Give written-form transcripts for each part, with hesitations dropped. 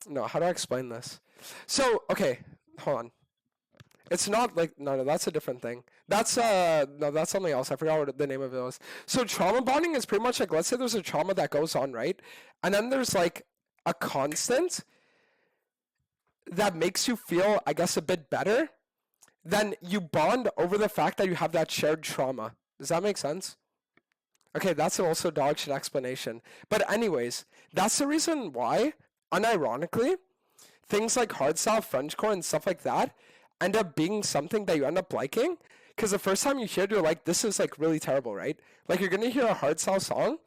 no, how do I explain this? So, okay, hold on. It's not like no, that's a different thing. That's no, that's something else. I forgot what the name of it was. So trauma bonding is pretty much like, let's say there's a trauma that goes on, right? And then there's like a constant that makes you feel, I guess, a bit better. Then you bond over the fact that you have that shared trauma. Does that make sense? Okay, that's also dog shit explanation. But anyways, that's the reason why, unironically, things like hardstyle, Frenchcore, and stuff like that end up being something that you end up liking. Because the first time you hear it, you're like, this is like really terrible, right? Like you're gonna hear a hardstyle song,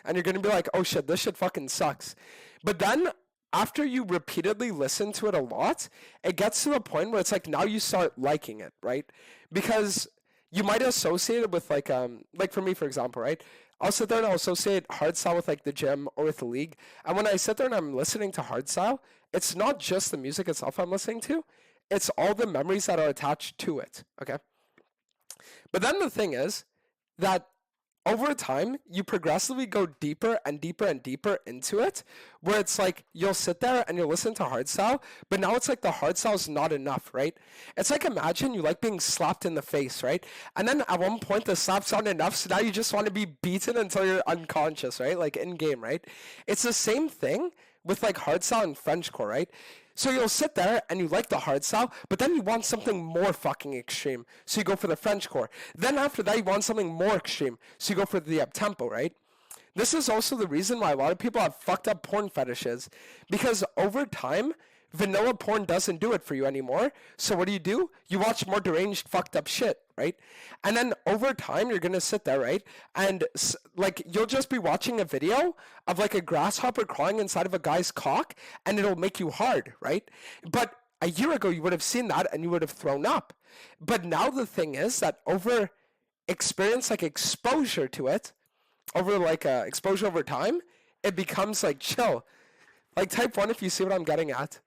and you're gonna be like, oh shit, this shit fucking sucks. But then after you repeatedly listen to it a lot, it gets to the point where it's like now you start liking it, right? Because you might associate it with like for me, for example, right? I'll sit there and I'll associate hardstyle with like the gym or with the league. And when I sit there and I'm listening to hardstyle, it's not just the music itself I'm listening to, it's all the memories that are attached to it. Okay. But then the thing is that over time, you progressively go deeper and deeper and deeper into it, where it's like you'll sit there and you'll listen to hardstyle, but now it's like the hardstyle is not enough, right? It's like imagine you like being slapped in the face, right? And then at one point the slaps aren't enough, so now you just want to be beaten until you're unconscious, right? Like in game, right? It's the same thing with like hardstyle and Frenchcore, right? So you'll sit there and you like the hardstyle, but then you want something more fucking extreme. So you go for the Frenchcore. Then after that, you want something more extreme. So you go for the up-tempo, right? This is also the reason why a lot of people have fucked up porn fetishes. Because over time, vanilla porn doesn't do it for you anymore. So what do? You watch more deranged, fucked up shit, right? And then over time, you're gonna sit there, right? And like you'll just be watching a video of like a grasshopper crawling inside of a guy's cock, and it'll make you hard, right? But a year ago, you would have seen that and you would have thrown up. But now the thing is that over experience, like exposure to it, over like exposure over time, it becomes like chill. Like type 1 if you see what I'm getting at.